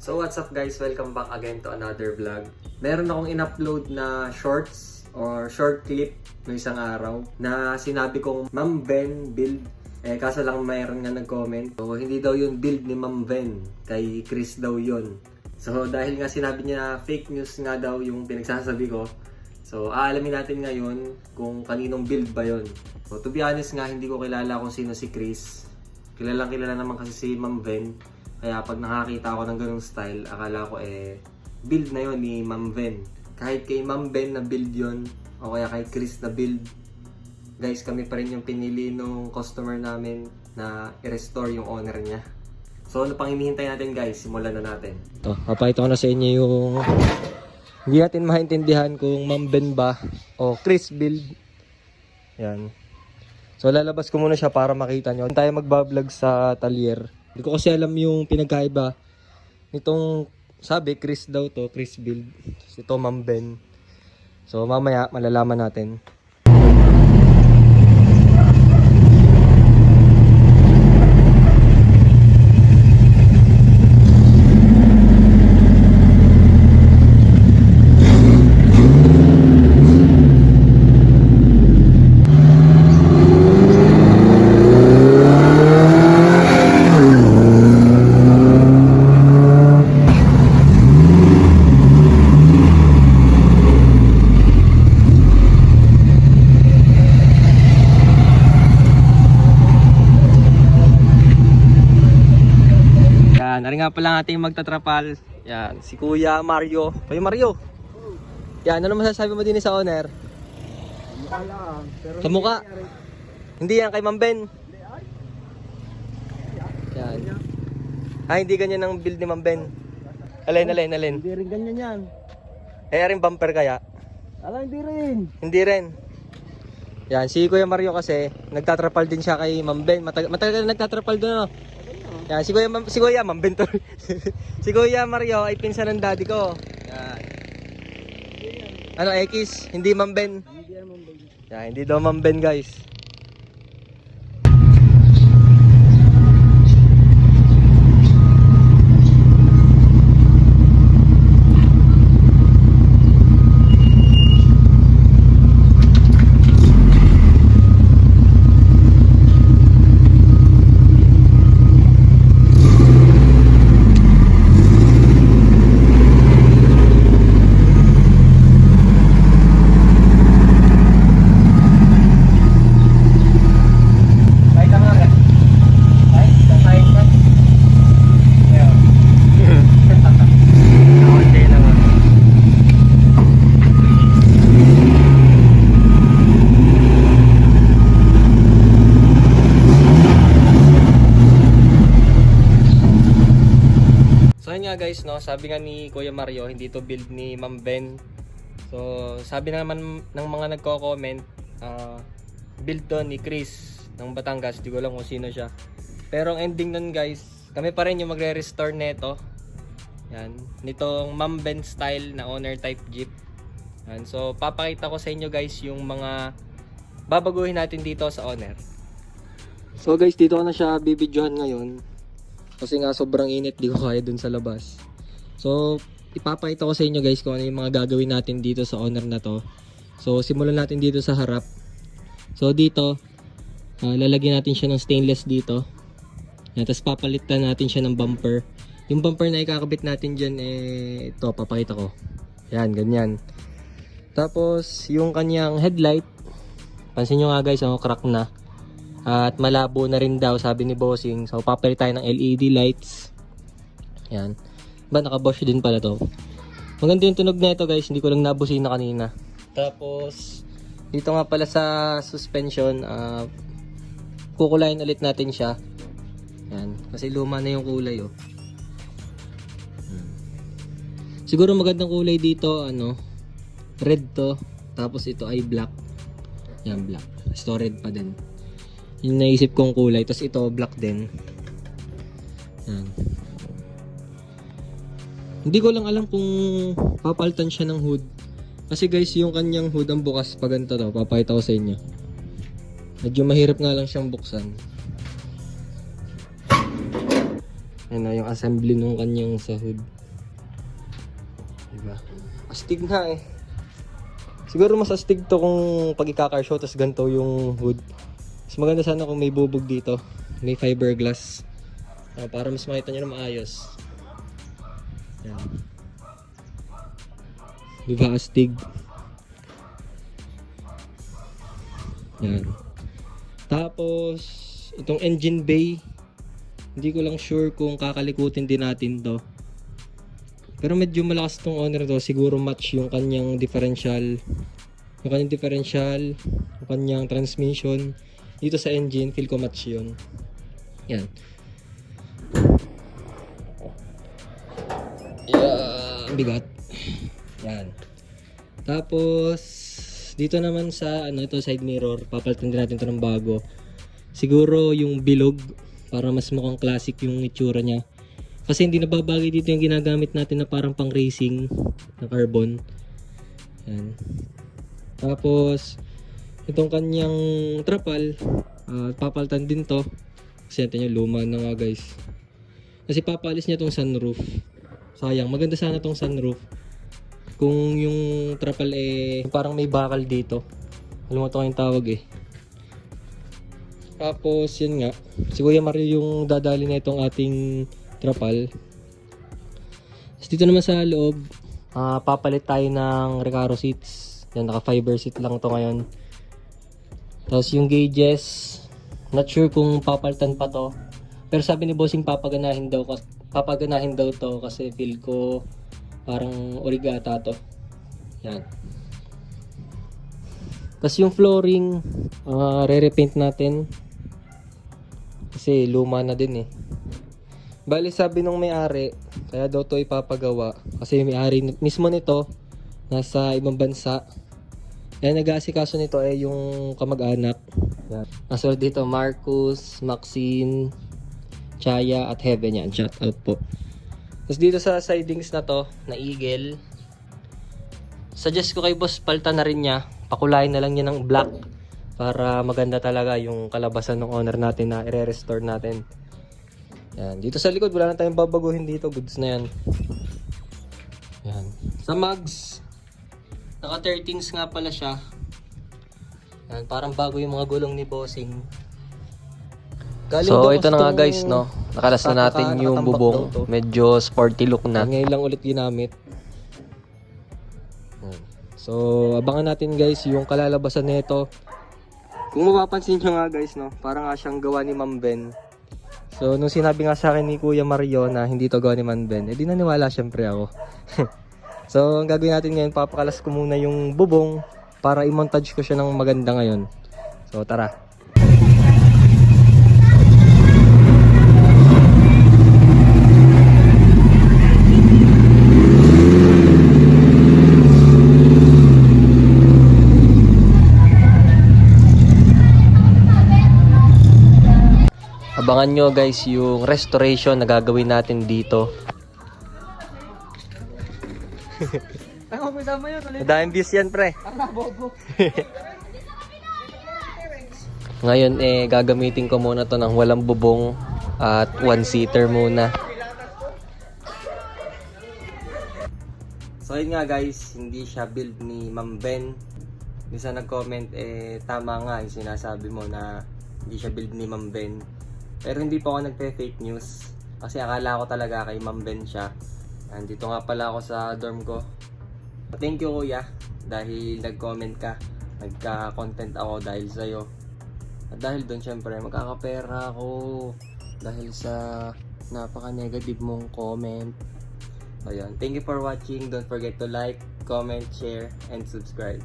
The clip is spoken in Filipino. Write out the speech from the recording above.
So what's up guys, welcome back again to another vlog. Meron akong in-upload na shorts or short clip no isang araw na sinabi kong Ma'am Ven build. Kaso lang mayroon nga nag-comment. So hindi daw yun build ni Ma'am Ven, kay Chris daw yun. So dahil nga sinabi niya fake news nga daw yung pinagsasabi ko. So aalamin natin ngayon kung kaninong build ba yun. So to be honest nga, hindi ko kilala kung sino si Chris. Kilalang kilala naman kasi si Ma'am Ven. Kaya pag nakakita ako ng ganung style, akala ko build na yon ni Ma'am Ven. Kahit kay Ma'am Ven na build yon o kaya kay Chris na build, guys, kami pa rin yung pinili nung customer namin na i-restore yung owner niya. So ano pang hinihintay natin guys, simulan na natin. Ito, papakita ko na sa inyo yung hindi natin maintindihan kung Ma'am Ven ba o Chris build. Yan. So lalabas ko muna siya para makita nyo. Tayo magbablog sa Talyer. Hindi ko kasi alam yung pinagkaiba nitong, sabi Chris daw to, Chris build. Ito Ma'am Ven. So mamaya malalaman natin. Nari nga pala ating magtatrapal. Yan, si Kuya Mario. Kuya Mario. Yan, ano masasabi mo din sa owner? Mukha lang. Pero Sa mukha? Hindi yan kay Ma'am Ven. Yan. Hindi ganyan ang build ni Ma'am Ven. Alin. Hindi rin ganyan yan. Rin bumper kaya? Hindi rin. Hindi rin. Yan, si Kuya Mario kasi nagtatrapal din siya kay Ma'am Ven. Matagal na nagtatrapal doon. Yan, si Kuya Ma'am Ven to. Si Kuya Mario ay pinsan ng daddy ko. Yan. Ano, X? Hindi Ma'am Ven. Hindi yan mambay. Yan, hindi daw Ma'am Ven guys. Guys, no, sabi nga ni Kuya Mario, hindi to build ni Ma'am Ven. So, sabi na naman ng mga nagko-comment, build to ni Chris ng Batangas. Di ko lang kung sino siya. Pero ang ending nun guys, kami pa rin yung magre-restore neto. Yan, nitong Ma'am Ven style na owner type Jeep. Yan, so papakita ko sa inyo guys yung mga babaguhin natin dito sa owner. So guys, dito ko na siya bibidyohan ngayon. Kasi nga sobrang init, di ko kaya dun sa labas. So, ipapakita ko sa inyo guys kung ano yung mga gagawin natin dito sa owner na to. So, simulan natin dito sa harap. So, dito, lalagyan natin siya ng stainless dito. Tapos papalitan natin siya ng bumper. Yung bumper na ikakabit natin dyan, ito, papakita ko. Yan, ganyan. Tapos, yung kanyang headlight, pansin nyo nga guys, crack na. At malabo na rin daw, sabi ni Bossing. So papalit tayo ng LED lights. Yan. Ba, naka-Bosch din pala to. Maganda yung tunog na ito guys, hindi ko lang nabusina kanina. Tapos dito nga pala sa suspension, kukulayin ulit natin siya. Yan, kasi luma na yung kulay oh. Siguro magandang kulay dito, red to. Tapos ito ay black. Yan, black. Ito red pa din. Yung naisip kong kulay. Tapos ito black din. Yan. Hindi ko lang alam kung papalitan siya ng hood. Kasi guys, yung kanyang hood ang bukas pag ganito daw. Papakita ko sa inyo. Medyo mahirap nga lang siyang buksan. Ayan na yung assembly nung kanyang sa hood. Diba? Astig na eh. Siguro mas astig to kung pag ika-car show tapos ganito yung hood. Mas maganda sana kung may bubog dito. May fiberglass. Para mas makita nyo na maayos. Ayan. Diba astig? Ayan. Tapos, itong engine bay. Hindi ko lang sure kung kakalikutin din natin to. Pero medyo malakas tong owner to. Siguro match yung kanyang differential. Yung kanyang transmission. Dito sa engine, feel ko match yun. Yan. Yeah, bigat. Yan. Tapos, dito naman sa ito side mirror, papalitan din natin to ng bago. Siguro yung bilog para mas mukhang classic yung itsura niya. Kasi hindi nababagay dito yung ginagamit natin na parang pang racing na carbon. Yan. Tapos itong kanyang trapal, papalitan din to. Kasi natin yung luma na nga guys. Kasi papalis niya tong sunroof. Sayang, maganda sana tong sunroof. Kung yung trapal parang may bakal dito. Alam mo ito kayong tawag eh. Tapos yun nga, si Kuya Mario yung dadali na itong ating trapal. Tapos dito naman sa loob, papalit tayo ng Recaro seats. Yan, naka fiber seat lang to ngayon. Tapos yung gauges, not sure kung papalitan pa to. Pero sabi ni Bossing papaganahin daw to kasi feel ko parang origata to. Yan. Tapos yung flooring, re-repaint natin. Kasi luma na din eh. Bali sabi nung may-ari, kaya daw to ipapagawa. Kasi yung may-ari mismo nito, nasa ibang bansa. Kaya nag-aasikaso nito yung kamag-anak. Nasulat dito, Marcus, Maxine, Chaya at Heaven yan. Shout out po. Tapos dito sa sidings na to, na eagle. Suggest ko kay boss, palta na rin niya. Pakulayin na lang niya ng black. Para maganda talaga yung kalabasan ng owner natin na i-restore natin. Yan. Dito sa likod, wala na tayong babaguhin dito. Goods na yan. Yan. Sa mugs, naka 13s nga pala siya. Yan. Parang bago yung mga gulong ni Bossing. So ito na nga guys, no. Nakalas na natin yung bubong. Medyo sporty look na. Ngayon lang ulit ginamit. So abangan natin guys yung kalalabasan nito. Kung mapapansin nyo nga guys, no, parang nga siyang gawa ni Ma'am Ben. So nung sinabi nga sa akin ni Kuya Mario na hindi to gawa ni Ma'am Ben, di naniwala syempre ako. So ang gagawin natin ngayon, papakalas ko muna yung bubong para i-montage ko siya ng maganda ngayon. So tara. Abangan nyo guys yung restoration na gagawin natin dito. Madaming views yan pre. Ngayon gagamitin ko muna to ng walang bubong at one-seater muna. So yun nga guys, hindi siya build ni Ma'am Ben. Bisa nag-comment tama nga yung sinasabi mo na hindi siya build ni Ma'am Ben. Pero hindi pa ako nagpe-fake news kasi akala ko talaga kay Ma'am Ben siya. Nandito nga pala ako sa dorm ko. Thank you kuya dahil nag-comment ka. Nagka-content ako dahil sa'yo. At dahil doon syempre magkakapera ako dahil sa napaka-negative mong comment. Ayun. Thank you for watching. Don't forget to like, comment, share, and subscribe.